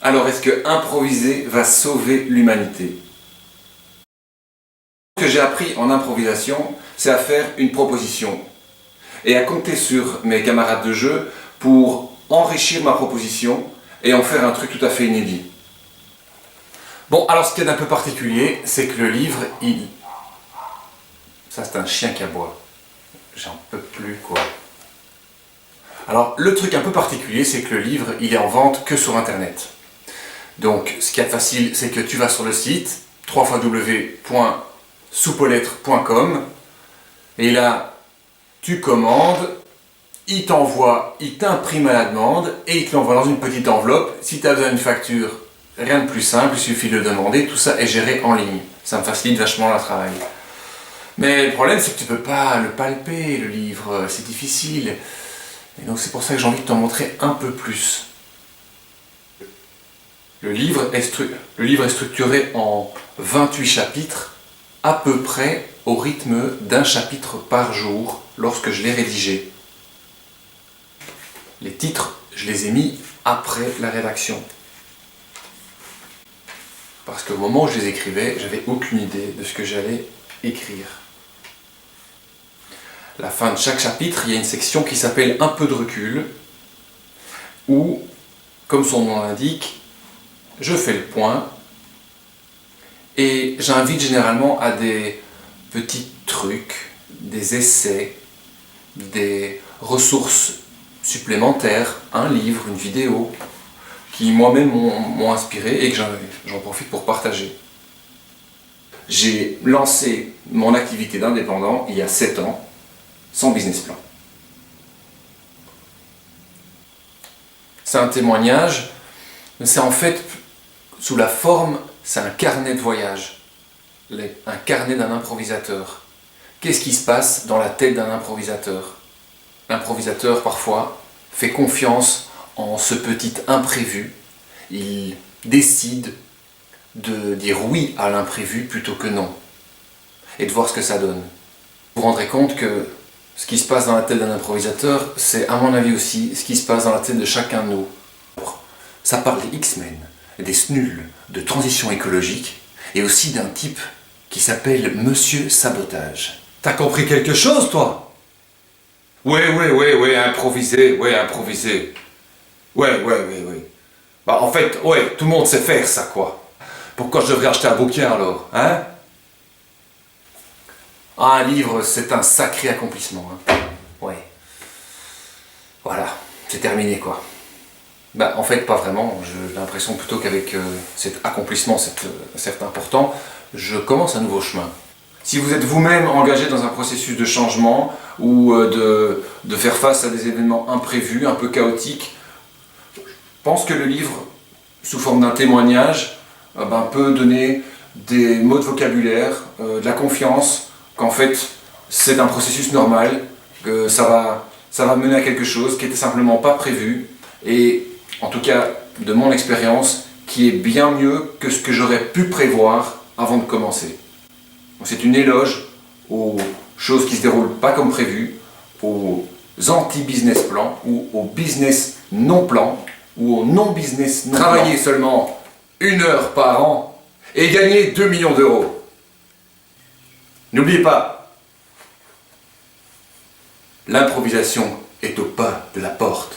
Alors est-ce que improviser va sauver l'humanité? Ce que j'ai appris en improvisation, c'est à faire une proposition et à compter sur mes camarades de jeu pour enrichir ma proposition et en faire un truc tout à fait inédit. Bon, alors ce qui est un peu particulier, c'est que le livre, Ça, c'est un chien qui aboie. J'en peux plus, quoi. Alors, le truc un peu particulier, c'est que le livre, il est en vente que sur Internet. Donc, ce qui est facile, c'est que tu vas sur le site www.soupeauxlettres.com et là, tu commandes, il t'envoie, il t'imprime à la demande et il te l'envoie dans une petite enveloppe. Si tu as besoin d'une facture, rien de plus simple, il suffit de le demander, tout ça est géré en ligne. Ça me facilite vachement le travail. Mais le problème, c'est que tu ne peux pas le palper, le livre, c'est difficile. Et donc c'est pour ça que j'ai envie de t'en montrer un peu plus. Le livre est structuré en 28 chapitres, à peu près au rythme d'un chapitre par jour lorsque je l'ai rédigé. Les titres, je les ai mis après la rédaction. Parce qu'au moment où je les écrivais, j'avais aucune idée de ce que j'allais écrire. À la fin de chaque chapitre, il y a une section qui s'appelle Un peu de recul, où, comme son nom l'indique, je fais le point et j'invite généralement à des petits trucs, des essais, des ressources supplémentaires, un livre, une vidéo, qui moi-même m'ont inspiré et que j'en profite pour partager. J'ai lancé mon activité d'indépendant il y a 7 ans, sans business plan. C'est un témoignage, mais c'est en fait sous la forme, c'est un carnet de voyage, un carnet d'un improvisateur. Qu'est-ce qui se passe dans la tête d'un improvisateur? L'improvisateur, parfois, fait confiance en ce petit imprévu. Il décide de dire oui à l'imprévu plutôt que non. Et de voir ce que ça donne. Vous vous rendrez compte que ce qui se passe dans la tête d'un improvisateur, c'est à mon avis aussi ce qui se passe dans la tête de chacun de nous. Ça parle des X-Men, des Snuls, de transition écologique, et aussi d'un type qui s'appelle Monsieur Sabotage. T'as compris quelque chose, toi? Ouais, improviser, improviser. Ouais. Bah en fait, ouais, tout le monde sait faire ça, quoi. Pourquoi je devrais acheter un bouquin alors, hein? Un livre, c'est un sacré accomplissement, hein. Ouais. Voilà, c'est terminé, quoi. Bah en fait, pas vraiment. J'ai l'impression plutôt qu'avec cet accomplissement, c'est important, je commence un nouveau chemin. Si vous êtes vous-même engagé dans un processus de changement ou de faire face à des événements imprévus, un peu chaotiques, je pense que le livre, sous forme d'un témoignage, peut donner des mots de vocabulaire, de la confiance, qu'en fait c'est un processus normal, que ça va mener à quelque chose qui n'était simplement pas prévu, et en tout cas de mon expérience, qui est bien mieux que ce que j'aurais pu prévoir avant de commencer. C'est une éloge aux choses qui ne se déroulent pas comme prévu, aux anti-business plans ou au business non-plan ou au non-business non-plan. Travailler seulement 1 heure par an et gagner 2 millions d'euros. N'oubliez pas, l'improvisation est au pas de la porte.